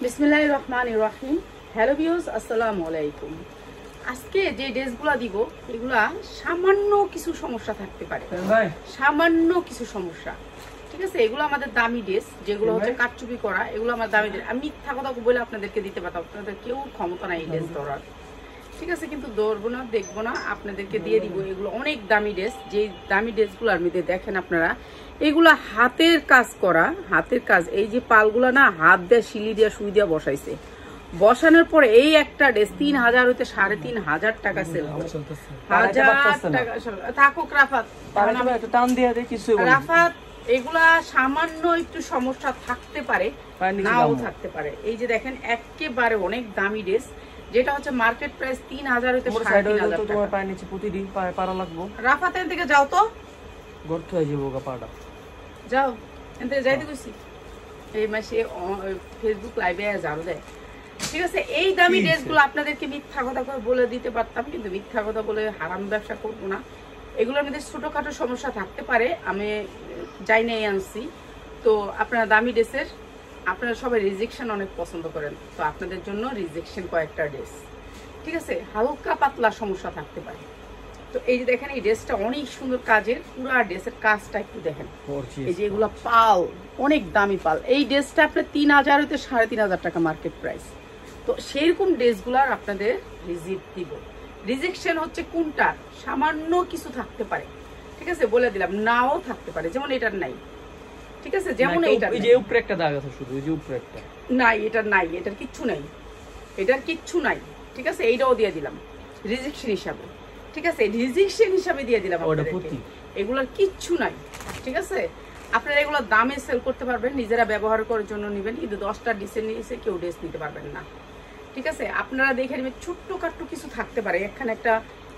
বিসমিল্লাহির রহমানির রহিম। Hello viewers, আসসালামু আলাইকুম। আজকে যে ড্রেসগুলো দিব এগুলা সামান্য কিছু সমস্যা থাকতে পারে, সামান্য কিছু সমস্যা, ঠিক আছে। এগুলো আমাদের দামি ড্রেস, যেগুলো হচ্ছে কাটচুপি করা, এগুলো আমার দামি ড্রেস। আমি মিথ্যা কথা বলে আপনাদেরকে দিতে পারতাম, আপনাদের কেউ ক্ষমতা নাই এই ড্রেস ধরার, ঠিক আছে। কিন্তু ধরবো না, দেখবো না, আপনাদেরকে দিয়ে দিব। এগুলো অনেক দামি ড্রেস, যে দামি ড্রেসগুলোর মধ্যে দেখেন আপনারা এগুলা হাতের কাজ করা, হাতের কাজ। এই যে পালগুলা না হাত দিয়ে শিলি দিয়ে সুই দিয়ে বসাইছে, বসানোর পরে এই একটা ড্রেস 3000 হইতে 3500 টাকা সেল হবে। 1000 টাকা থাকুক রাফাত, রাফাত এগুলা সামান্য একটু সমস্যা থাকতে পারে, নাও থাকতে পারে। এই যে দেখেন একেবারে অনেক দামি ড্রেস, যেটা হচ্ছে মার্কেট প্রাইস 3000 হইতে 3500 টাকা। তোমার পায়ে নিচে প্রতিদিন পারা লাগবো। রাফাত এর দিকে যাও তো, গর্ত হয়ে যাবো গা পাটা, যাও এনতে যাইতে কইছি। এই মাসে ফেসবুক লাইভে ঝাড়ু দেয়, ঠিক আছে। এই দামি ড্রেসগুলো আপনাদেরকে মিথ্যা কথা বলে দিতে পারতাম, কিন্তু মিথ্যা কথা বলে হারাম ব্যবসা করবো না। এগুলোর মধ্যে ছোটখাটো সমস্যা থাকতে পারে, আমি যাই নাই আনছি। তো আপনারা দামি ড্রেসের আপনারা সবাই রিজেকশন অনেক পছন্দ করেন, তো আপনাদের জন্য রিজেকশন কয়েকটা ড্রেস, ঠিক আছে। হালকা পাতলা সমস্যা থাকতে পারে। তো এই যে দেখেন এই ড্রেসটা অনেক সুন্দর কাজের, পুরো ড্রেসের কাজটা একটু দেখেন। এই যে এগুলো পাল, অনেক দামি পাল। এই ড্রেসটা আপনার 3000 হইতে 3500 টাকা মার্কেট প্রাইস। তো সেইরকম ড্রেসগুলার আপনাদের রিজিট দিব। রিজেকশন হচ্ছে কোনটা, সামান্য কিছু থাকতে পারে, ঠিক আছে, বলে দিলাম। নাও থাকতে পারে, যেমন এটার নাই, ঠিক আছে, যেমন এইটার এই যে উপরে একটা দাগ আছে, শুধু এই যে উপরে একটা নাই, এটার নাই, এটার কিচ্ছু নাই, এটার কিচ্ছু নাই, ঠিক আছে। এইটাও দিয়ে দিলাম রিজেকশন হিসাবে, ঠিক আছে, রিজেকশন হিসাবে দিয়ে দিলাম। এগুলোর কিচ্ছু নাই, ঠিক আছে। আপনারা এগুলো দামে সেল করতে পারবেন, নিজেরা ব্যবহার করার জন্য নেবেন, কিন্তু 10টা ডিসেন্ট নিয়েছে কেউ ড্রেস নিতে পারবেন না, ঠিক আছে। আপনারা দেখে নেবেন ছোট্ট খাট্ট কিছু থাকতে পারে, এখানে একটা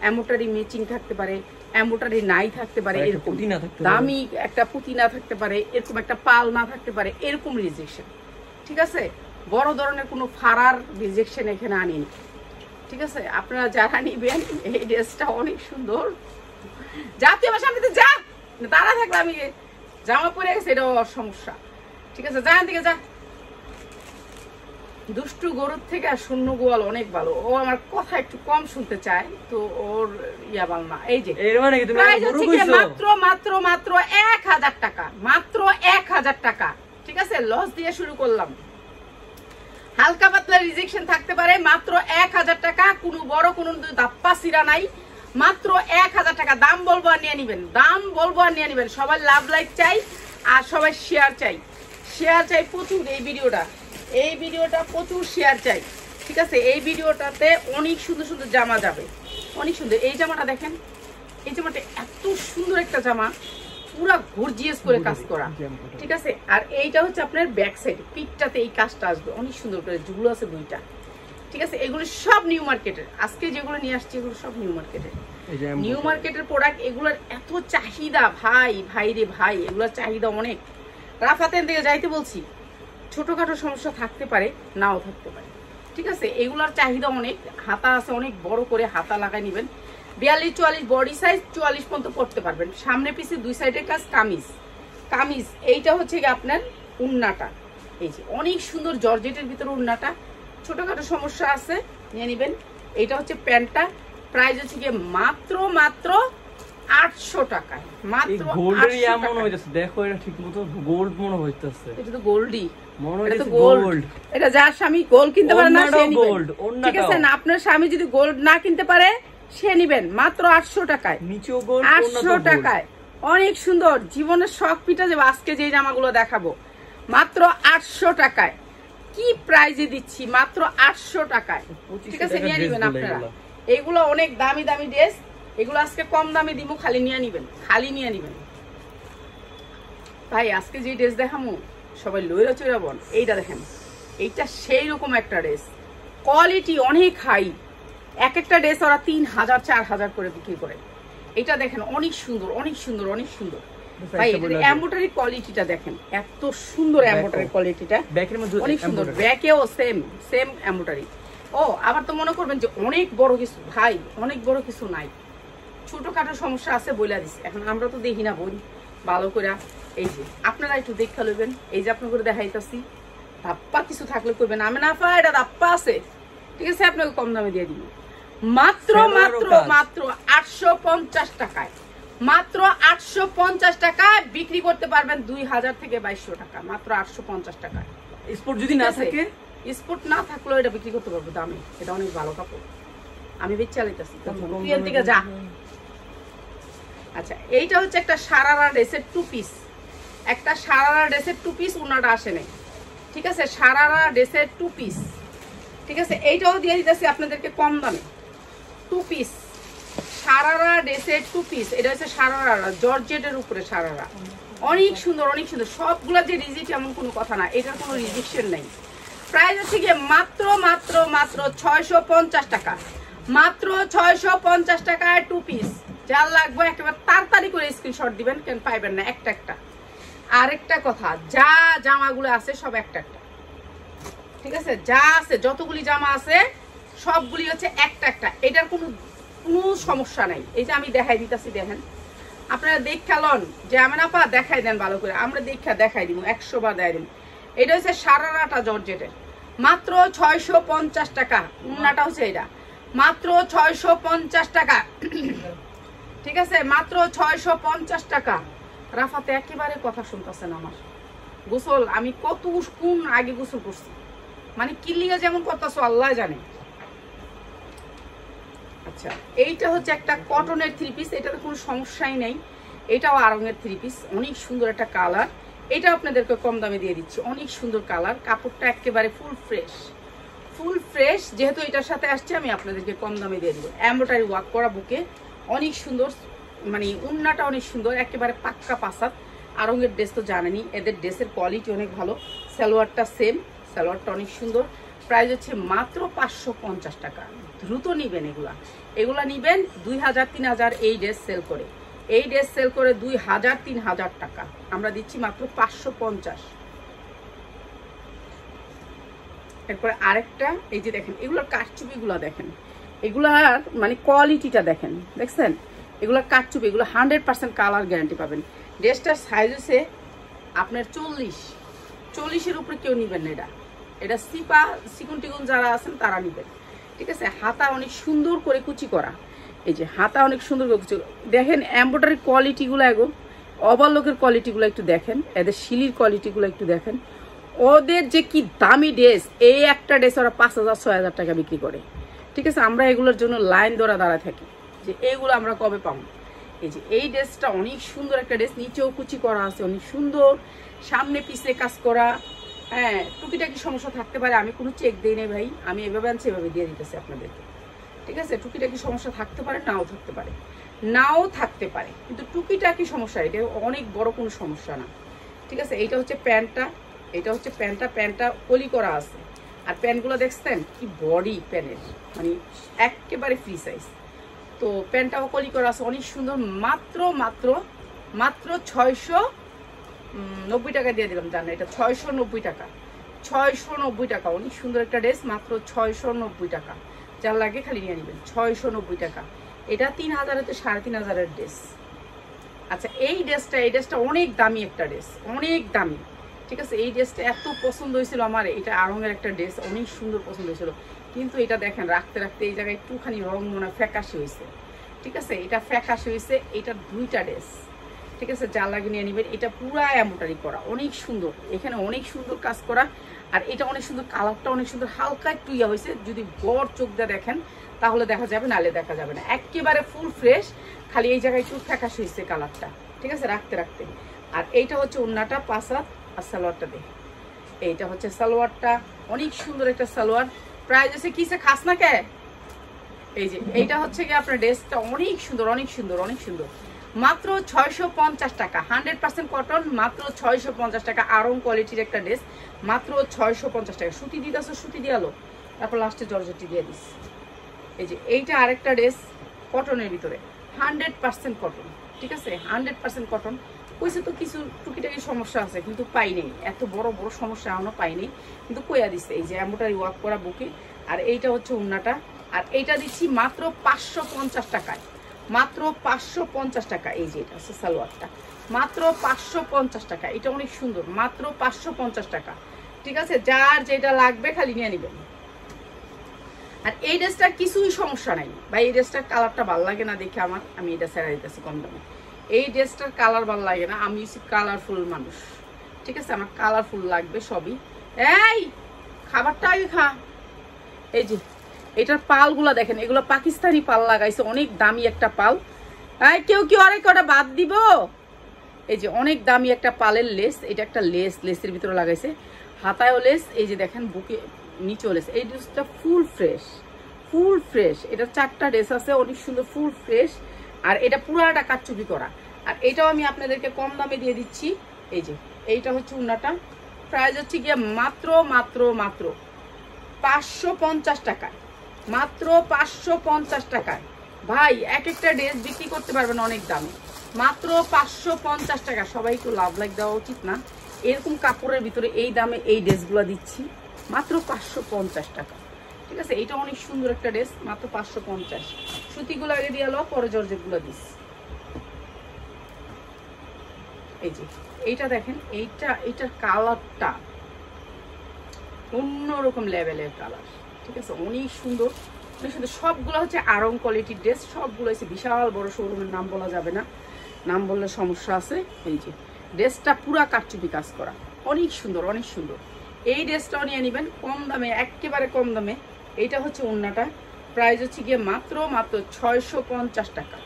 এমব্রয়ডারি ম্যাচিং থাকতে পারে, এমব্রয়ডারি নাই থাকতে পারে, এরকম দামি একটা পুঁতি না থাকতে পারে, এরকম একটা পাল না থাকতে পারে, এরকম রিজেকশন, ঠিক আছে। বড় ধরনের কোনো ফারার রিজেকশন এখানে আনিনি, ঠিক আছে। আপনারা যারা নিবেন এই ড্রেসটা অনেক সুন্দর। জাতীয় ভাষা আমি তো যা তারা থাকলে আমি জামা পরে গেছে, এটাও সমস্যা, ঠিক আছে। যা দিকে যা। দুষ্টু গরুর থেকে আর শূন্য গোয়াল অনেক ভালো। ও আমার কথা একটু কম শুনতে চায়, তো ওর ইয়া বাল না। এই যে মাত্র মাত্র মাত্র 1000 টাকা, মাত্র 1000 টাকা, ঠিক আছে। লস দিয়ে শুরু করলাম। হালকা পাতলা রিজেকশন থাকতে পারে, মাত্র 1000 টাকা। কোনো বড় কোনো দাপ্পা সিরা নাই, মাত্র 1000 টাকা। দাম বলবো আর নিয়ে নিবেন, দাম বলবো আর নিয়ে নিবেন। সবাই লাভ লাইক চাই আর সবাই শেয়ার চাই, শেয়ার চাই প্রচুর। এই ভিডিওটা প্রচুর শেয়ার চাই, ঠিক আছে। এই ভিডিওটাতে অনেক সুন্দর সুন্দর জামা যাবে, অনেক সুন্দর। এই জামাটা দেখেন, এই জামাটা এত সুন্দর একটা জামা, পুরা গর্জিয়াস করে কাজ করা, ঠিক আছে। আর এইটা হচ্ছে আপনার ব্যাক সাইড, পিঠটাতে এই কাজটা আসবে অনেক সুন্দর করে, ঝুলো আছে 2টা, ঠিক আছে। এগুলো সব নিউ মার্কেটের, আজকে যেগুলো নিয়ে আসছে এগুলো সব নিউ মার্কেটের, নিউ মার্কেটের প্রোডাক্ট। এগুলোর এত চাহিদা ভাই, ভাই রে ভাই, এগুলোর চাহিদা অনেক। রাফাতের দিকে যাইতে বলছি। ছোটখাটো সমস্যা থাকতে পারে, নাও থাকতে পারে, ঠিক আছে। এগুলোর চাহিদা অনেক। হাতা আছে অনেক বড় করে, হাতা লাগাই নিবেন। 42-44 বডি সাইজ, 44 পর্যন্ত পড়তে পারবেন। সামনে পিছে দুই সাইডের কাজ। কামিজ এইটা হচ্ছে কি আপনার উন্নাটা, এই যে অনেক সুন্দর জর্জেটের ভিতরে উন্নাটা। ছোটখাটো সমস্যা আছে, নিয়ে নিবেন। এইটা হচ্ছে প্যান্টটা, প্রাইস হচ্ছে গিয়ে মাত্র 800 টাকায়, মাত্র 800 টাকা। দেখো এটা ঠিক মতো গোল্ড মনে হইতেছে, এটা তো গোল্ডই মনে হইতেছে গোল্ড। এটা যার স্বামী গোল্ড কিনতে পারে না সে নিবেন, ঠিক আছে না। আপনার স্বামী যদি গোল্ড না কিনতে পারে সে নিবেন, মাত্র 800 টাকায়, নিচেও গোল্ড, 800 টাকায়। অনেক সুন্দর, জীবনের শখ পিটা যাবে। আজকে যে জামাগুলো দেখাবো মাত্র 800 টাকায়, কি প্রাইজে দিচ্ছি, মাত্র 800 টাকায়, ঠিক আছে। নিয়ে নিবেন আপনারা, এগুলো অনেক দামি দামি ড্রেস। এগুলো আজকে কম দামে দিব, খালি নিয়ে নিবেন, খালি নিয়ে নিবেন ভাই। আজকে যে ড্রেস দেখামো সবাই লইরা চইরা বল। এইটা দেখেন, এইটা সেই রকম একটা ড্রেস, কোয়ালিটি অনেক হাই। এক একটা ড্রেস ওরা 3000-4000 করে বিক্রি করে। এটা দেখেন অনেক সুন্দর, অনেক সুন্দর, অনেক সুন্দর ভাই। এমব্রয়ডারি কোয়ালিটিটা দেখেন, এত সুন্দর এমব্রয়ডারি কোয়ালিটিটা, অনেক সুন্দর। ব্যাকেও সেম এমব্রয়ডারি। ও আবার তো মনে করবেন যে অনেক বড় কিছু, ভাই অনেক বড় কিছু নাই, ছোটখাটো সমস্যা আছে বইলা দিছি। এখন আমরা তো দেখি না বোন ভালো করে। এই যে আপনারা একটু দেখা লইবেন, এই যে আপনার করে দেখাইতেছি, ধাপ্পা কিছু থাকলে করবেন, আমি না পা এটা ধাপ্পা আছে, ঠিক আছে, আপনাকে কম দামে দিয়ে দিব মাত্র মাত্র মাত্র 850 টাকায়। মাত্র 850 টাকায় বিক্রি করতে পারবেন 2000 থেকে 2200 টাকা, মাত্র 850 টাকায়। স্পোর্ট যদি না থাকে, স্পোর্ট না থাকলেও এটা বিক্রি করতে পারবো দামে, এটা অনেক ভালো কাপড়, আমি বেশ চালাইতেছি। তুই এর দিকে যা। আচ্ছা, এইটা হচ্ছে একটা সারারা ড্রেসের 2 পিস, একটা সারারা ড্রেসের 2 পিস, ওনাটা আসে নাই, ঠিক আছে, সারারা ড্রেসের 2 পিস, ঠিক আছে, এইটাও দিয়ে দিতেছি আপনাদেরকে কম দামে। 2 পিস সারারা ড্রেসের 2 পিস, এটা হচ্ছে সারারা জর্জেটের উপরে সারারা, অনেক সুন্দর অনেক সুন্দর, সবগুলা যে রিজিট এমন কোনো কথা না, এটার কোনো রিজেকশন নেই। প্রাইস হচ্ছে গিয়ে মাত্র মাত্র মাত্র 650 টাকা, মাত্র 650 টাকায় 2 পিস। যার লাগবে একেবারে তাড়াতাড়ি করে স্ক্রিনশট দিবেন, কেন পাইবেন না একটা একটা। আরেকটা কথা, যা জামাগুলো আছে সব একটা একটা, ঠিক আছে, যা আছে যতগুলি জামা আছে সবগুলি হচ্ছে একটা একটা, এটার কোনো সমস্যা নাই। এই যে আমি দেখাই দিতেছি, দেখেন আপনারা দেখালন যে আমি না পা দেখাই দেন ভালো করে, আমরা দেখাই দিব, 100 বার দেখাই দিব। এটা হচ্ছে সারারাটা জর্জেটের, মাত্র 650 টাকা। উন্নাটা হচ্ছে এটা, মাত্র 650 টাকা, ঠিক আছে, মাত্র 650 টাকা। রাফাতে একেবারে কথা শুনতেছেন আমার, গোসল আমি কোন আগে গোসল করছি, মানে কিল্লিগা যেমন করতেছো আল্লাহ জানে। আচ্ছা, এইটা হচ্ছে একটা কটনের 3 পিস, এটাতে কোনো সমস্যাই নেই, এটাও আরঙের 3 পিস, অনেক সুন্দর একটা কালার, এটা আপনাদেরকে কম দামে দিয়ে দিচ্ছি, অনেক সুন্দর কালার, কাপড়টা একেবারে ফুল ফ্রেশ, যেহেতু এটার সাথে আসছে আমি আপনাদেরকে কম দামে দিয়ে দিব। এমব্রয়ডারি ওয়ার্ক করা বুকে, অনেক সুন্দর, মানে উন্নাটা অনেক সুন্দর, একেবারে পাক্কা পাসাদ। আরঙের ড্রেস তো জানেনি, এদের ড্রেসের কোয়ালিটি অনেক ভালো, সালোয়ারটা সেম, সালোয়ারটা অনেক সুন্দর। প্রাইস হচ্ছে মাত্র 550 টাকা। দ্রুত নিবেন, এগুলা নিবেন 2000-3000 এই ড্রেস সেল করে, 2000-3000 টাকা, আমরা দিচ্ছি মাত্র 550। এরপরে আরেকটা, এই যে দেখেন এগুলোর কারচুপিগুলো দেখেন, এগুলার মানে কোয়ালিটিটা দেখেন, দেখছেন এগুলোর কারচুপি, এগুলো 100% কালার গ্যারান্টি পাবেন। ড্রেসটার সাইজ হচ্ছে আপনার 40-এর উপরে কেউ নিবেন না, এটা সিকুন টিকুন যারা আছেন তারা নিবেন, ঠিক আছে। হাতা অনেক সুন্দর করে কুচি করা, এই যে হাতা অনেক সুন্দর করে কুচি, দেখেন এমব্রয়ডারি কোয়ালিটিগুলো, ওভারলকের কোয়ালিটিগুলো একটু দেখেন, এদের শিলির কোয়ালিটিগুলো একটু দেখেন, ওদের যে কি দামি ড্রেস, এই একটা ড্রেস ওরা 5000-6000 টাকা বিক্রি করে, ঠিক আছে। আমরা এগুলোর জন্য লাইন ধরা দাঁড়ায় থাকি যে এইগুলো আমরা কবে পাবো। এই যে এই ড্রেসটা অনেক সুন্দর একটা ড্রেস, নিচেও কুচি করা আছে, অনেক সুন্দর, সামনে পিছে কাজ করা, হ্যাঁ, টুকিটাকি সমস্যা থাকতে পারে, আমি কোনো চেক দিই নাই ভাই, আমি এভাবে আনছি এভাবে দিয়ে দিতেছি আপনাদেরকে, ঠিক আছে। টুকিটাকি সমস্যা থাকতে পারে, নাও থাকতে পারে, কিন্তু টুকিটাকি সমস্যা এটা অনেক বড় কোনো সমস্যা না, ঠিক আছে। এইটা হচ্ছে প্যান্টটা, প্যান্টটা কলি করা আছে, আর প্যান্টগুলো দেখছেন কি বডি প্যান্টের, মানে একেবারে ফ্রি সাইজ, তো প্যান্টটাও কলি করা আছে, অনেক সুন্দর, মাত্র মাত্র মাত্র 690 টাকা দিয়ে দিলাম, জানেন এটা 690 টাকা, 690 টাকা, অনেক সুন্দর একটা ড্রেস, মাত্র 690 টাকা। যার লাগে খালি নিয়ে নেবেন, 690 টাকা। এটা 3000-এ 3500-এর ড্রেস। আচ্ছা, এই ড্রেসটা অনেক দামি একটা ড্রেস, অনেক দামি, ঠিক আছে। এই ড্রেসটা এত পছন্দ হয়েছিল আমার, এটা আরঙের একটা ড্রেস, অনেক সুন্দর পছন্দ হয়েছিল, কিন্তু এটা দেখেন রাখতে রাখতে এই জায়গায় একটুখানি রং মনে ফ্যাকাশে হয়েছে, ঠিক আছে, এটা ফ্যাকাশে হয়েছে। এটা 2টা ড্রেস, ঠিক আছে, যা লাগে নিয়ে নেবেন। এটা পুরা এমব্রয়ডারি করা, অনেক সুন্দর, এখানে অনেক সুন্দর কাজ করা, আর এটা অনেক সুন্দর, কালারটা অনেক সুন্দর, হালকা একটু ইয়া হয়েছে, যদি বড় চোখ দিয়ে দেখেন তাহলে দেখা যাবে, নাহলে দেখা যাবে না, একেবারে ফুল ফ্রেশ, খালি এই জায়গায় একটু ফ্যাকাশে হয়েছে কালারটা, ঠিক আছে, রাখতে রাখতে। আর এইটা হচ্ছে ওন্নাটা পাসাত, আর সালোয়ারটা দেখ, এইটা হচ্ছে সালোয়ারটা, অনেক সুন্দর একটা সালোয়ার। প্রাইস আছে কিসে খাস না কে, এই যে এইটা হচ্ছে কি আপনার ড্রেসটা অনেক সুন্দর, মাত্র 650 টাকা, 100% কটন, মাত্র 650 টাকা, আরং কোয়ালিটির একটা ড্রেস, মাত্র 650 টাকা। সুতি দিতেছো, সুতি দিয়ালো, তারপর লাস্টে জর্জেটি দিয়ে দিস। এই যে এইটা আরেকটা ড্রেস কটনের ভিতরে, 100% কটন, ঠিক আছে, 100% কটন। কইছে তো কিছু টুকিটাকি সমস্যা আছে, কিন্তু পাই নেই, এত বড় বড় সমস্যা এখনো পাই নেই, কিন্তু কইয়া দিচ্ছে। এই যে এমব্রয়ডারি ওয়ার্ক করা বুকে, আর এইটা হচ্ছে উন্নাটা, আর এইটা দিচ্ছি মাত্র 550 টাকায়, মাত্র 550 টাকা। এই যে এটা হচ্ছে সালোয়ারটা, মাত্র 550 টাকা, এটা অনেক সুন্দর, মাত্র 550 টাকা, ঠিক আছে, যার যেটা লাগবে খালি নিয়ে নেবেন। আর এই ড্রেসটার কিছুই সমস্যা নাই ভাই, এই ড্রেসটার কালারটা ভালো লাগে না দেখে আমি এটা ছেড়ে দিতেছি কম দামে। এই ড্রেসটার কালার ভালো লাগে না, আমি হচ্ছে কালারফুল মানুষ, ঠিক আছে, আমার কালারফুল লাগবে সবই। এই খাবারটা আগে খা। এই যে এটার পালগুলো দেখেন, এগুলো পাকিস্তানি পাল লাগাইছে, অনেক দামি একটা পাল। কেউ কি আরেক কটা বাদ দিব? এই যে অনেক দামি একটা পালের লেস, এটা একটা লেসের ভিতরে লাগাইছে, হাতায়ও লেস, এই যে দেখেন বুকে নিচেও লেস। এই ড্রেসটা ফুল ফ্রেশ, এটা 4টা ড্রেস আছে, অনেক সুন্দর ফুল ফ্রেশ। আর এটা পুরাটা কাটচুপি করা। আর এটাও আমি আপনাদেরকে কম দামে দিয়ে দিচ্ছি। এই যে এইটা হচ্ছে উন্নাটা, প্রাইস হচ্ছে গিয়ে মাত্র 550 টাকায়, মাত্র 550 টাকায়। ভাই এক একটা ড্রেস বিক্রি করতে পারবেন অনেক দামে, মাত্র 550 টাকা। সবাই একটু লাভ লাইক দেওয়া উচিত না? এরকম কাপড়ের ভিতরে এই দামে এই ড্রেসগুলো দিচ্ছি মাত্র 550 টাকা, ঠিক আছে। এটা অনেক সুন্দর একটা ড্রেস, মাত্র 550। সুতিগুলো আগে দিয়ে আলো, পরে জর্জেটগুলো দিস। এই যে এইটা দেখেন, এইটার কালারটা অন্যরকম লেভেলের কালার, ঠিক আছে, অনেক সুন্দর। সবগুলো হচ্ছে আরং কোয়ালিটির ড্রেস, সবগুলো হচ্ছে বিশাল বড় শোরুমের, নাম বলা যাবে না, নাম বললে সমস্যা আছে। এই যে ড্রেসটা পুরা কারচুপি কাজ করা, অনেক সুন্দর। এই ড্রেসটাও নিয়ে নেবেন কম দামে, একেবারে কম দামে। এইটা হচ্ছে ওড়নাটা, প্রাইস হচ্ছে গিয়ে মাত্র 650 টাকা,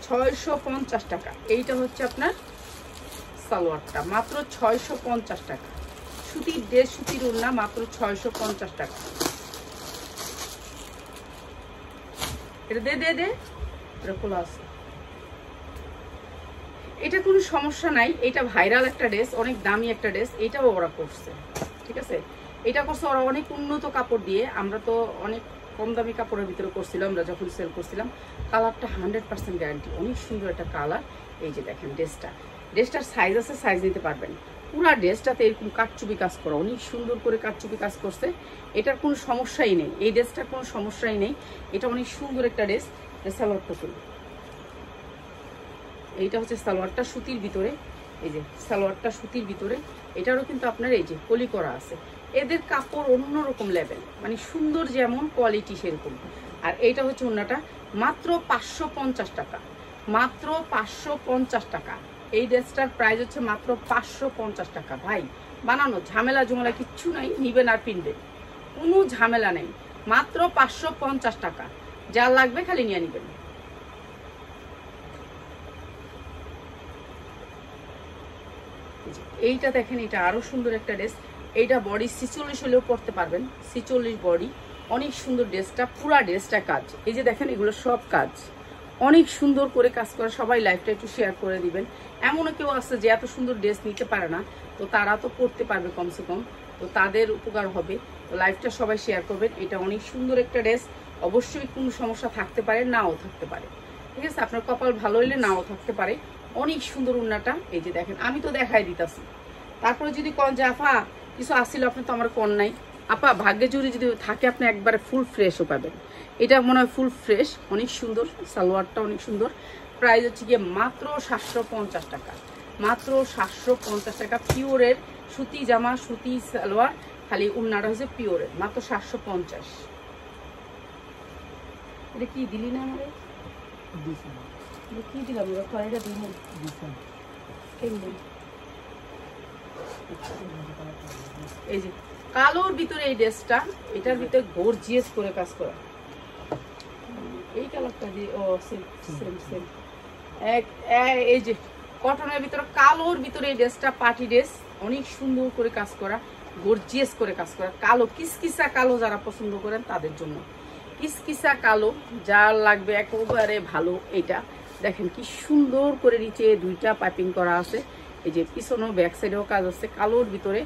650 টাকা। এইটা হচ্ছে আপনার সালোয়ারটা, মাত্র 650 টাকা। সুতির ড্রেস, সুতির ওড়না, মাত্র 650 টাকা। এটা দে এটা খোলা আছে, এটা কোনো সমস্যা নাই। এটা ভাইরাল একটা ড্রেস, অনেক দামি একটা ড্রেস, এটাও ওরা করছে, ঠিক আছে। এটা করছে ওরা অনেক উন্নত কাপড় দিয়ে, আমরা তো অনেক কম দামি কাপড়ের ভিতরে করছিলাম, আমরা যখন সেল করছিলাম। কালারটা 100% গ্যারান্টি, অনেক সুন্দর একটা কালার। এই যে দেখেন ড্রেসটার সাইজ আছে, সাইজ নিতে পারবেন। পুরা ড্রেসটাতে এরকম কাটচুপি কাজ করা, অনেক সুন্দর করে কাটচুপি কাজ করছে। এটার কোনো সমস্যাই নেই, এই ড্রেসটার কোনো সমস্যাই নেই। এটা অনেক সুন্দর একটা ড্রেস। সালোয়ারটা চলবে, এইটা হচ্ছে সালোয়ারটা সুতির ভিতরে। এই যে সালোয়ারটা সুতির ভিতরে, এটারও কিন্তু আপনার এই যে কলি করা আছে। এদের কাপড় অন্যরকম লেভেল, মানে সুন্দর যেমন কোয়ালিটি সেরকম। আর এইটা হচ্ছে ওড়নাটা, মাত্র 550 টাকা, মাত্র 550 টাকা। এই ড্রেসটার প্রাইস হচ্ছে মাত্র 550 টাকা। ভাই বানানো ঝামেলা কিচ্ছু নাই, নিবেন আর পিনবেন, কোনো ঝামেলা নেই। মাত্র 550 টাকা, যা লাগবে খালি নিয়ে নিবেন। এইটা দেখেন, এটা আরো সুন্দর একটা ড্রেস। এইটা বডি 46 হলেও পরতে পারবেন, 46 বডি, অনেক সুন্দর ড্রেসটা, পুরা ড্রেসটা কাজ। এই যে দেখেন, এগুলো সব কাজ, অনেক সুন্দর করে কাজ করে। সবাই লাইফটা একটু শেয়ার করে দিবেন। এমনও কেউ আছে যে এত সুন্দর ড্রেস নিতে পারে না, তো তারা তো পরতে পারবে কমসে কম, তো তাদের উপকার হবে। তো লাইফটা সবাই শেয়ার করবেন। এটা অনেক সুন্দর একটা ড্রেস, অবশ্যই কোনো সমস্যা থাকতে পারে, নাও থাকতে পারে, ঠিক আছে। আপনার কপাল ভালো হইলে নাও থাকতে পারে। অনেক সুন্দর ওড়নাটা, এই যে দেখেন, আমি তো দেখাই দিতেছি। তারপরে যদি কন যে আফা কিছু আসছিল, আপনি তো আমার কন নাই, আপা ভাগ্যে জুড়ে যদি থাকে আপনি একবারে ফুল ফ্রেশও পাবেন। এটা মনে হয় ফুল ফ্রেশ, অনেক সুন্দর। সালোয়ারটা অনেক সুন্দর। প্রাইস হচ্ছে গিয়ে মাত্র 750 টাকা, মাত্র 750 টাকা। পিওরের সুতি জামা, সুতি সালোয়ার, খালি ওড়নাটা হচ্ছে পিওরের, মাত্র 750। এটা কি দিলি না আমারে? কি দিলাম এটা দিন এই যে কালোর ভিতরে এই ড্রেসটা, এটার ভিতরে গর্জিয়াস করে কাজ করা। এই কালারটা দিয়ে সেম এই যে কটনের ভিতরে, কালোর ভিতরে এই ড্রেসটা, পার্টি ড্রেস, অনেক সুন্দর করে কাজ করা, গর্জিয়াস করে কাজ করা। কালো কিসকিসা কালো যারা পছন্দ করেন তাদের জন্য, কিসকিসা কালো যার লাগবে একেবারে ভালো। এটা দেখেন কি সুন্দর করে নিচে 2টা পাইপিং করা আছে। এই যে পিছনেও ব্যাক সাইডেও কাজ আছে। কালোর ভিতরে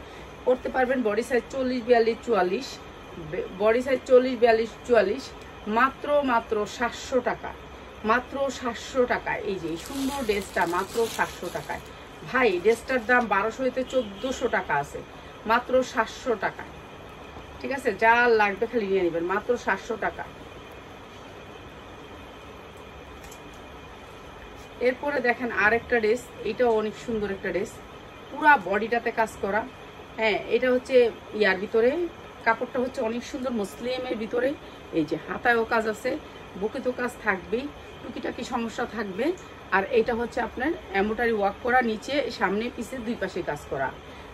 করতে পারবেন। বডি সাইজ 40, 42, 44, বডি সাইজ 40, 42, 44, মাত্র 700 টাকা, মাত্র 700 টাকায়। এই যে সুন্দর ড্রেসটা মাত্র 700 টাকায়। ভাই ড্রেসটার দাম 1200 হইতে 1400 টাকা আছে, মাত্র 700 টাকায়, ঠিক আছে। যা লাগবে খালি নিয়ে নেবেন, মাত্র 700 টাকা। এরপরে দেখেন আরেকটা ড্রেস, এটাও অনেক সুন্দর একটা ড্রেস, পুরা বডিটাতে কাজ করা, হ্যাঁ, এটা হচ্ছে ইয়ার ভিতরে, কাপড়টা হচ্ছে অনেক সুন্দর মুসলিমের ভিতরে। এই যে হাতায়ও কাজ আছে, বুকে তো কাজ থাকবেই, টুকিটাকি সমস্যা থাকবে। আর এটা হচ্ছে আপনার এমব্রয়ডারি ওয়ার্ক করা, নিচে সামনে পিছে দুই পাশে কাজ করা।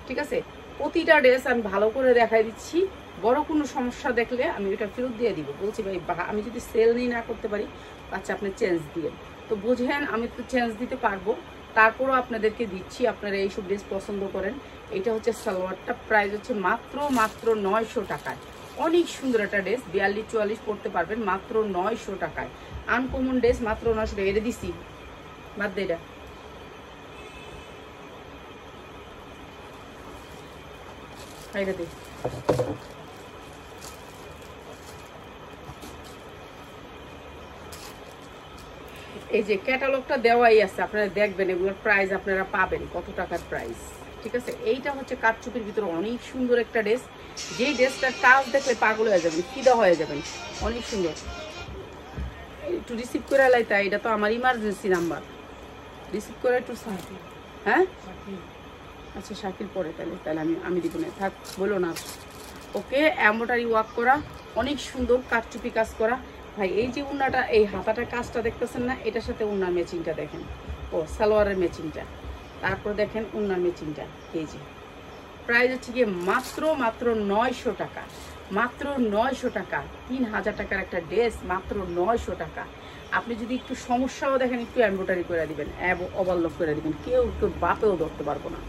ঠিক আছে, প্রতিটা ড্রেস আমি ভালো করে দেখাই দিচ্ছি। বড় কোনো সমস্যা দেখলে আমি এটা ফেরত দিয়ে দিব। বলছি ভাই আমি যদি সেল নিয়ে না করতে পারি, আচ্ছা আপনি চেঞ্জ দিয়ে, তো বুঝেন আমি তো চেঞ্জ দিতে পারবো, তারপরও আপনাদেরকে দিচ্ছি। আপনারা এইসব ড্রেস পছন্দ করেন। এটা হচ্ছে সালোয়ারটা, প্রাইস হচ্ছে মাত্র 900 টাকায়। অনেক সুন্দর একটা ড্রেস, 42-44 পড়তে পারবেন মাত্র 900 টাকায়। আনকমন ড্রেস মাত্র 900 টাকা। এটা দিছি, বাদ দে এটা। এটা দে। এই যে ক্যাটালগটা দেওয়াই আছে, আপনারা দেখবেন, এগুলোর প্রাইস আপনারা পাবেন কত টাকার প্রাইস। ঠিক আছে, এইটা হচ্ছে কাটচুপির ভিতরে অনেক সুন্দর একটা ড্রেস, যেই ড্রেসটার কাজ দেখলে পাগল হয়ে যাবেন, ফিদা হয়ে যাবেন, অনেক সুন্দর। একটু রিসিভ করে লাইতা, এটা তো আমার ইমার্জেন্সি নাম্বার, রিসিভ করে একটু। হ্যাঁ আচ্ছা, শাকিল পরে, তাহলে আমি দিব না, থাক, বলো না। ওকে, এমব্রয়ডারি ওয়ার্ক করা, অনেক সুন্দর কাটচুপি কাজ করা। ভাই এই যে উন্নাটা, এই হাতাটার কাজটা দেখতেছেন না, এটার সাথে উন্নার ম্যাচিংটা দেখেন, ও সালোয়ারের ম্যাচিংটা, তারপর দেখেন উন্নার ম্যাচিংটা। এই যে প্রাইস হচ্ছে গিয়ে মাত্র 900 টাকা, মাত্র 900 টাকা। 3000 টাকার একটা ড্রেস মাত্র 900 টাকা। আপনি যদি একটু সমস্যাও দেখেন, একটু এমব্রয়ডারি করে দিবেন, ওভারলক করে দিবেন, কেউ বাপেও ধরতে পারবো না।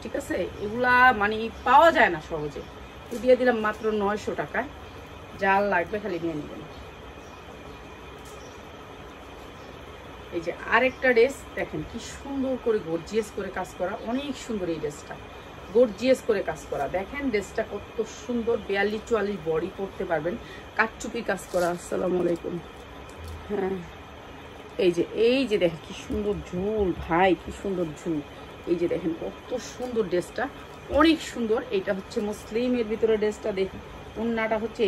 ঠিক আছে, এগুলা মানে পাওয়া যায় না সহজে, তো দিয়ে দিলাম মাত্র 900 টাকায়। যা লাগবে খালি নিয়ে নেবেন। এই যে আরেকটা ড্রেস দেখেন, কি সুন্দর করে গর্জিয়াস করে কাজ করা, অনেক সুন্দর এই ড্রেসটা, গর্জিয়াস করে কাজ করা। দেখেন ড্রেসটা কত সুন্দর, 42-44 বডি পরতে পারবেন, কাটচুপি কাজ করা। আসসালামু আলাইকুম। হ্যাঁ, এই যে দেখেন কি সুন্দর ঝুল, ভাই কি সুন্দর ঝুল। এই যে দেখেন কত সুন্দর ড্রেসটা, অনেক সুন্দর। এইটা হচ্ছে মুসলিমের ভিতরে ড্রেসটা, দেখুন ওন্নাটা হচ্ছে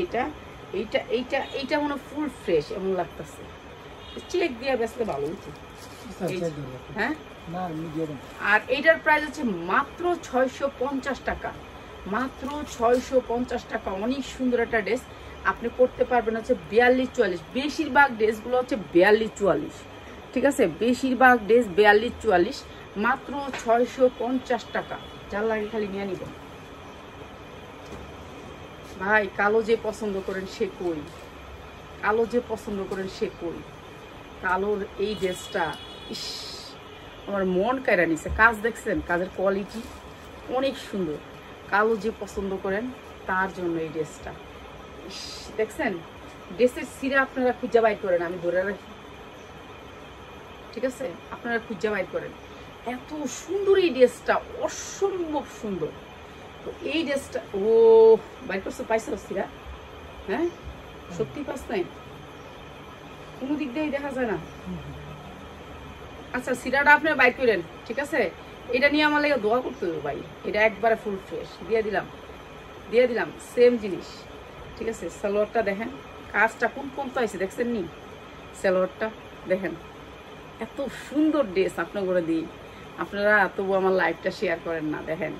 এইটা মনে ফুল ফ্রেশ এমন লাগতেছে, চেক দিয়ে বেসলে ভালো হচ্ছে। হ্যাঁ, আর এইটার প্রাইস হচ্ছে মাত্র 650 টাকা, মাত্র 650 টাকা। অনেক সুন্দর একটা ড্রেস, আপনি পড়তে পারবেন হচ্ছে 42-44। বেশিরভাগ ড্রেসগুলো হচ্ছে 42-44। ঠিক আছে, বেশিরভাগ ড্রেস 42-44, মাত্র 650 টাকা। যার লাগে খালি নিয়ে নিবেন। ভাই কালো যে পছন্দ করেন সে কই, কালো যে পছন্দ করেন সে কই। কালোর এই ড্রেসটা ইস, আমার মন কায়রা নিছে। কাজ দেখছেন, কাজের কোয়ালিটি অনেক সুন্দর। কালো যে পছন্দ করেন তার জন্য এই ড্রেসটা ইস, দেখছেন ড্রেসের সিরা আপনারা খুঁজে বাইর করেন, আমি ধরে রাখি। ঠিক আছে, আপনারা খুঁজে বাইর করেন, এত সুন্দর এই ড্রেসটা, অসম্ভব সুন্দর। তো এই ড্রেসটা ও বাইর করছো, পাইছো সিরা? হ্যাঁ, সত্যি পাস নাই, কোনো দিক দিয়ে দেখা যায় না। আচ্ছা, সিরাটা আপনি বাইর করেন, ঠিক আছে। এটা নিয়ে আমার লাগে দোয়া করতে হবে ভাই, এটা একবারে ফুল ফ্রেশ দিয়ে দিলাম সেম জিনিস। ঠিক আছে, সালোয়ারটা দেখেন, কাজটা কোন তো আছে দেখছেন নি, সালোয়ারটা দেখেন, এত সুন্দর ড্রেস আপনার করে দিই। আপনারা তবু আমার লাইভটা শেয়ার করেন না। দেখেন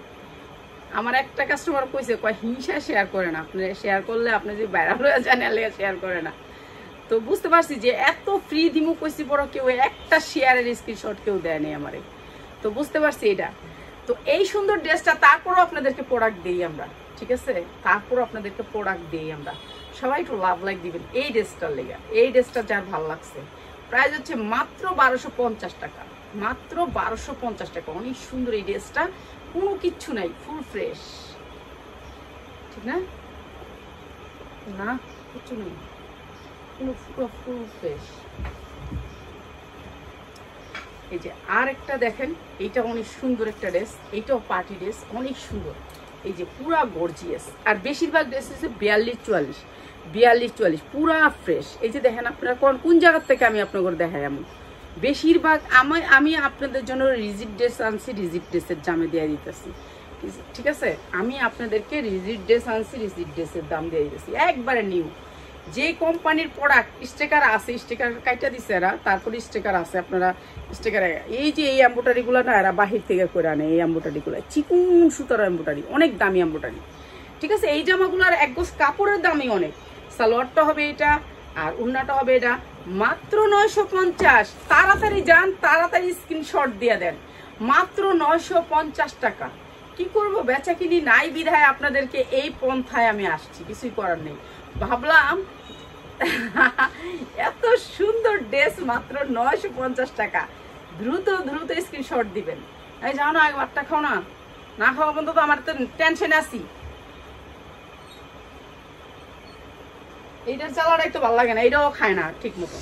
আমার একটা কাস্টমার কইছে, কয় হিংসা শেয়ার করে না, আপনি শেয়ার করলে আপনি যে ভাইরাল হয়ে যান, শেয়ার করে না। তো বুঝতে পারছি যে এত ফ্রি দিমু কইছি, বড় কেউ একটা শেয়ারের স্ক্রিনশট কেউ দেয়নি আমারে, তো বুঝতে পারছি এটা। তো এই সুন্দর ড্রেসটা, তারপরও আপনাদেরকে প্রোডাক্ট দেই আমরা। ঠিক আছে, তারপর আপনাদেরকে প্রোডাক্ট দেই আমরা। সবাই একটু লাভ লাইক দিবেন এই ড্রেসটার লেগে। এই ড্রেসটা যার ভালো লাগছে, প্রাইস হচ্ছে মাত্র 1250 টাকা, মাত্র 1250 টাকা। অনেক সুন্দর এই ড্রেসটা, কোনো কিচ্ছু নাই, ফুল ফ্রেশ। ঠিক না, না কিচ্ছু নেই, কোনো ফুল ফ্রেশ। এই যে আর একটা দেখেন, এইটা অনেক সুন্দর একটা ড্রেস, এইটাও পার্টি ড্রেস, অনেক সুন্দর। এই যে পুরা গর্জিয়াস, আর বেশিরভাগ ড্রেস হচ্ছে 42-44 পুরা ফ্রেশ। এই যে দেখেন, আপনারা কোন জায়গার থেকে আমি আপনাদের দেখাই, এমন বেশিরভাগ আমি আপনাদের জন্য রিজিট ড্রেস আনছি, রিজিট ড্রেসের দামে দিয়ে দিতেছি। ঠিক আছে, আমি আপনাদেরকে রিজিট ড্রেস আনছি, রিজিট ড্রেসের দাম দিয়ে দিতেছি, একবারে নিউ। যে কোম্পানির প্রোডাক্ট স্টিকার আছে, স্টিকার কাইটা দিচ্ছে এরা, তারপরে স্টিকার আছে, আপনারা স্টিকারে এই যে এই এমব্রয়ডারিগুলো না এরা বাহির থেকে করে আনে। এই এমব্রয়ডারিগুলো চিকুন সুতার এমব্রয়ডারি, অনেক দামি এমব্রয়ডারি, ঠিক আছে। এই জামাগুলোর এক গোছ কাপড়ের দামই অনেক। সালোয়ারটা হবে এটা আর উন্নাটা হবে এটা, মাত্র 950। তাড়াতাড়ি যান, তাড়াতাড়ি স্ক্রিনশট দিয়ে দেন, মাত্র 950 টাকা। কি করব, বেচা কিনি নাই বিধায় আপনাদেরকে এই পন্থায় আমি আসছি, কিছুই করার নেই। ভাবলাম এত সুন্দর ড্রেস মাত্র 950 টাকা, দ্রুত দ্রুত স্ক্রিনশট দিবেন। এই যাও না, ভাতটা খাও না, না খাওয়া পর্যন্ত তো আমার তো টেনশনে আছি। এইটার চালাটাই তো ভালো লাগে না, এইটাও খায় না ঠিক মতো,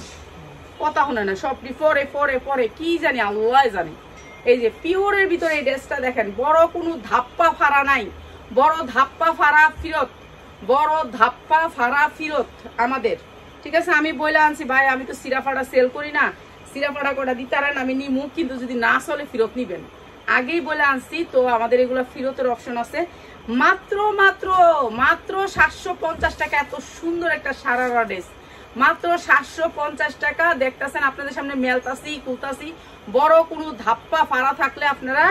কথা শোনে না, সব পরে পরে পরে কি জানি, আল্লাহ জানি। এই যে পিওরের ভিতরে এই ড্রেসটা দেখেন, বড় কোনো ধাপ্পা ফাড়া নাই, বড় ধাপ্পা ফাড়া ফিরত, বড় ধাপ্পা ফাড়া ফিরত আমাদের, ঠিক আছে। আমি বলে আনছি ভাই, আমি তো সিরাফাড়া সেল করি না, সিরাফাড়া কটা দিতারেন আমি নিমু, কিন্তু যদি না চলে ফিরত নিবেন, আগেই বলে আনছি। তো আমাদের এগুলো ফিরতের অপশন আছে। মাত্র মাত্র মাত্র 750 টাকা, এত সুন্দর একটা সারারা ড্রেস, মাত্র 750 টাকা। দেখতেছেন আপনাদের সামনে মেলতাছি কুলতাছি, বড় কোনো ধাপ্পা ফাড়া থাকলে আপনারা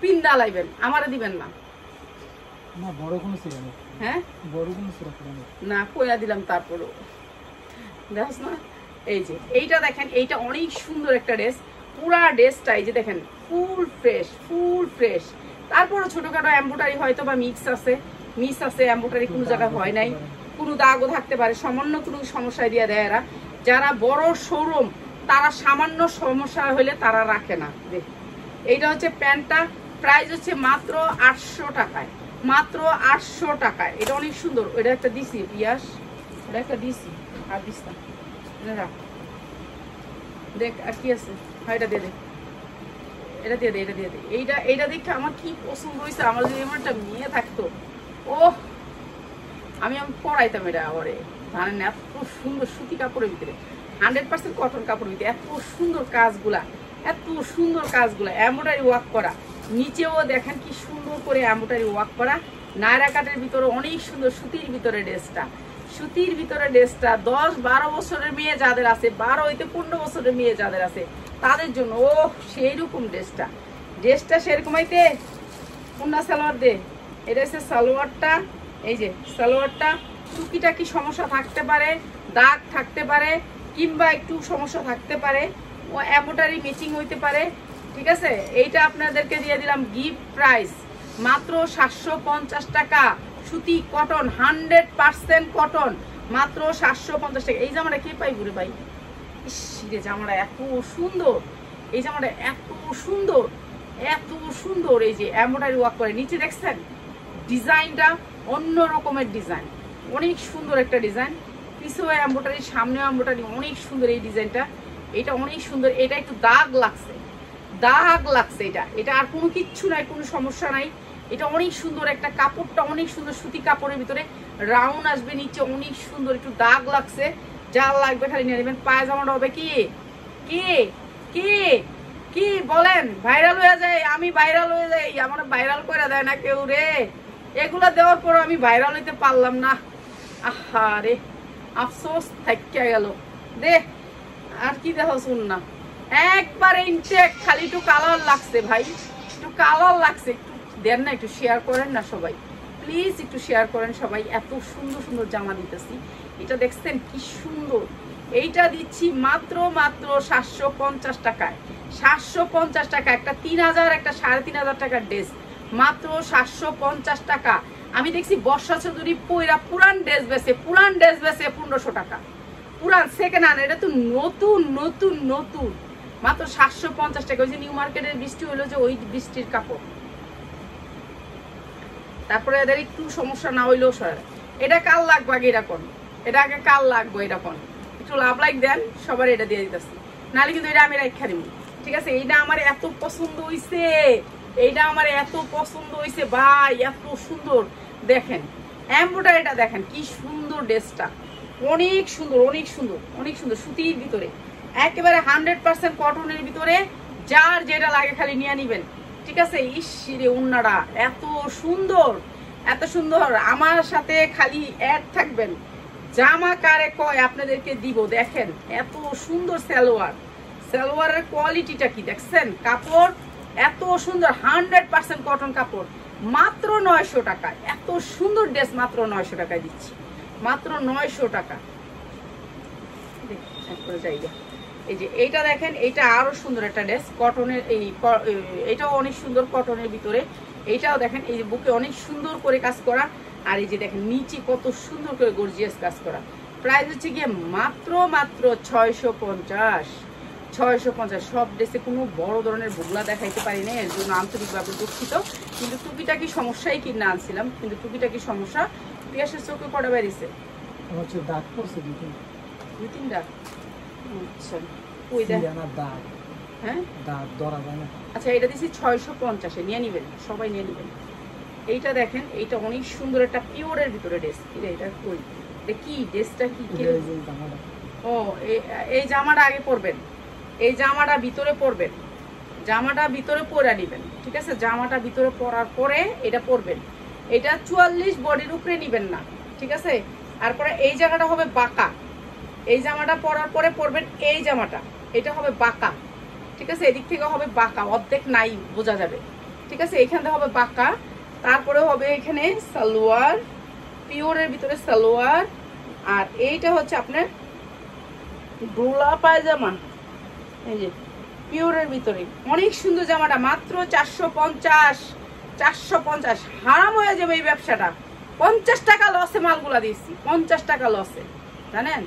পিন্দা লাইবেন, আমারে দিবেন না, না বড় কোনো ছিল না, হ্যাঁ বড় কোনো ছিল না, কইয়া দিলাম। তারপরও দেখছ না, এই যে এইটা দেখেন, এইটা অনেক সুন্দর একটা ড্রেস, পুরা ড্রেসটা এই যে দেখেন ফুল ফ্রেশ, ফুল ফ্রেশ। তারপরও ছোটখাটো এমব্রয়ডারি হয়তো বা মিক্স আছে, এমব্রয়ডারি কোনো জায়গায় হয় নাই, কোনো দাগও থাকতে পারে, সামান্য কোনো সমস্যায় দিয়ে দেয় এরা। যারা বড় শোরুম তারা সামান্য সমস্যা হলে তারা রাখে না। দেখ, এইটা হচ্ছে প্যান্টটা, প্রাইস হচ্ছে মাত্র 800 টাকায়, মাত্র 800 টাকায়। এটা অনেক সুন্দর, এটা একটা দিছি পিয়াস, এটা একটা দিছি, আর দিস না, দেখ আর কি আছে, হ্যাঁ এটা দিয়ে দে, এটা দিয়ে দে, এটা দিয়ে দে। এইটা দেখে আমার কি পছন্দ হয়েছে, আমার যদি এমন একটা মেয়ে থাকতো, ও আমি পড়াইতাম এটা। ওরে জানেন এত সুন্দর সুতি কাপড়ের ভিতরে, 100% কটন কাপড়ের ভিতরে এত সুন্দর কাজগুলা, এত সুন্দর কাজগুলা, এমব্রয়ডারি ওয়ার্ক করা, নিচেও দেখেন কি সুন্দর করে এমব্রয়ডারি ওয়ার্ক করা, নায়রা কাটের ভিতরে অনেক সুন্দর, সুতির ভিতরে ড্রেসটা, সুতির ভিতরে ড্রেসটা 10-12 বছরের মেয়ে যাদের আছে, 12 হইতে 15 বছরের মেয়ে যাদের আছে তাদের জন্য ও সেই রকম ড্রেসটা সেরকম হইতে উন্না সালোয়ার দে। এটা হচ্ছে সালোয়ারটা, এই যে সালোয়ারটা, টুকিটাকি সমস্যা থাকতে পারে, দাগ থাকতে পারে, কিংবা একটু সমস্যা থাকতে পারে, ও এমব্রয়ডারি ম্যাচিং হইতে পারে, ঠিক আছে। এইটা আপনাদেরকে দিয়ে দিলাম গিফট প্রাইস, মাত্র 750 টাকা, সুতি কটন, 100% কটন, মাত্র 750 টাকা। এই জামাটা কে পাইব রে ভাই, ইস রে জামাটা এত সুন্দর, এই জামাটা এত সুন্দর, এত সুন্দর। এই যে এমব্রয়ডারি ওয়ার্ক করে, নিচে দেখছেন ডিজাইনটা অন্য রকমের ডিজাইন, অনেক সুন্দর একটা ডিজাইন, পিছনে এমব্রয়ডারি, সামনে এমব্রয়ডারি, অনেক সুন্দর এই ডিজাইনটা, এটা অনেক সুন্দর। এটা একটু দাগ লাগছে, এটা আর কোনো কিচ্ছু নাই, কোনো সমস্যা নাই। এটা অনেক সুন্দর একটা কাপড়টা, অনেক সুন্দর সুতি কাপড়ের ভিতরে রাউন্ড আসবে, নিচে অনেক সুন্দর, একটু দাগ লাগছে, যা লাগবে খালি নিয়ে নেবেন। পায়জামাটা হবে কি কি কি কি বলেন, ভাইরাল হয়ে যায়, আমি ভাইরাল হয়ে যাই, আমার ভাইরাল করে দেয় না কেউ রে। এগুলা দেওয়ার পর আমি ভাইরাল হইতে পারলাম না, আহা রে আফসোস থাকিয়া গেল। দে আর কি দেখো, শুন না একবারে ইনটেক, খালি একটু কালার লাগছে ভাই, একটু কালার লাগছে, একটু দেন না, একটু শেয়ার করেন না সবাই, প্লিজ একটু শেয়ার করেন সবাই। এত সুন্দর সুন্দর জামা দিতেছি, এটা দেখছেন কি সুন্দর, এইটা দিচ্ছি মাত্র 750 টাকায়, 750 টাকা। একটা 3000, একটা 3500 টাকার ড্রেস, মাত্র 750 টাকা। আমি দেখছি বর্ষা চৌধুরী পুরান ড্রেস বেছে 1500 টাকা, পুরান সেকেন্ড হ্যান্ড, এটা তো নতুন নতুন নতুন, মাত্র 750 টাকা। ওই যে নিউ মার্কেটের বৃষ্টি হলো, যে ওই বৃষ্টির কাপড়, তারপরে এদের একটু সমস্যা না হইলেও সরে। এটা কাল লাগবে আগে, এরকম এটা আগে কাল লাগবে, এরকম একটু লাভ লাইক দেন সবার, এটা দিয়ে দিতেছি, নাহলে কিন্তু এটা আমি রেখা দিব, ঠিক আছে। এইটা আমার এত পছন্দ হইছে, এইটা আমার এত পছন্দ হইছে ভাই, এত সুন্দর। দেখেন এমব্রয়ডারিটা দেখেন কি সুন্দর, ড্রেসটা অনেক সুন্দর, অনেক সুন্দর, অনেক সুন্দর, সুতির ভিতরে একেবারে 100% কটনের ভিতরে, যার যেটা লাগে খালি নিয়ে নিবেন, ঠিক আছে। ইসিরে উন্নাটা এত সুন্দর, এত সুন্দর। আমার সাথে খালি অ্যাড থাকবেন, জামা কারে কয় আপনাদেরকে দিব। দেখেন এত সুন্দর সালোয়ারের কোয়ালিটিটা কি দেখছেন, কাপড় এত সুন্দর 100% কটন কাপড়, মাত্র 900 টাকা। এত সুন্দর ড্রেস মাত্র 900 টাকায় দিচ্ছি, মাত্র 900 টাকা। এই যে এইটা দেখেন, এইটা আরো সুন্দর একটা ড্রেস কটনের, এইটাও অনেক সুন্দর কটনের ভিতরে। এইটাও দেখেন এই যে বুকে অনেক সুন্দর করে কাজ করা, আর এই যে দেখেন নিচে কত সুন্দর করে গর্জিয়াস কাজ করা। প্রাইস হচ্ছে গিয়ে মাত্র 650। সব ড্রেসে কোনো বড় ধরনের বুগলা দেখাইতে পারি না, এর জন্য আন্তরিকভাবে দুঃখিত। কিন্তু টুপিটা কি সমস্যাই কিনা আনছিলাম, কিন্তু টুপিটা কি সমস্যা, পিয়াসের চোখে কটা বেরিয়েছে, দুই তিন দাগ। আচ্ছা ওই দেখ, হ্যাঁ আচ্ছা এটা দিচ্ছি 650-এ, নিয়ে নিবেন, সবাই নিয়ে নিবেন। এইটা দেখেন, এইটা অনেক সুন্দর একটা পিওরের ভিতরে ড্রেস। এটা কই, কি ড্রেসটা কি, ও এই জামাটা আগে পরবেন, এই জামাটা ভিতরে পরবেন, জামাটা ভিতরে পরে নিবেন, ঠিক আছে? জামাটা ভিতরে পরার পরে এটা পরবেন। এটা 44 বডির উপরে নিবেন না, ঠিক আছে? তারপরে এই জায়গাটা হবে বাঁকা, এই জামাটা পরার পরে পরবেন এই জামাটা, এটা হবে বাঁকা, ঠিক আছে? এদিক থেকে হবে বাঁকা, অর্ধেক নাই বোঝা যাবে, ঠিক আছে? এইখানটা হবে বাঁকা, তারপরে হবে এখানে সালোয়ার, পিওরের ভিতরে সালোয়ার, আর এইটা হচ্ছে আপনার ডোলা পায়জামা। এই যে পিওরের ভিতরে অনেক সুন্দর জামাটা, মাত্র 450। হারাম হয়ে যাবে এই ব্যবসাটা। 50 টাকা লসে মালগুলা দিচ্ছি, 50 টাকা লসে, জানেন?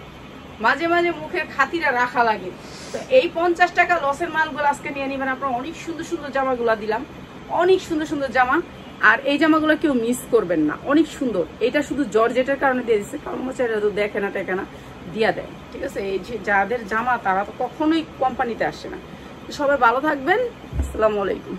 মাঝে মাঝে মুখের খাতিরা রাখা লাগে, তো এই 50 টাকা লসের মালগুলো আজকে নিয়ে নিবেন আপনারা। অনেক সুন্দর সুন্দর জামাগুলা দিলাম, অনেক সুন্দর সুন্দর জামা, আর এই জামাগুলো কেউ মিস করবেন না, অনেক সুন্দর। এটা শুধু জর্জেটের কারণে দিয়ে দিচ্ছে, কর্মচারীরা তো দেখে না টেকে না, দিয়া দেয়, ঠিক আছে? এই যে যাদের জামা তারা তো কখনোই কোম্পানিতে আসে না। সবাই ভালো থাকবেন, আসসালামু আলাইকুম।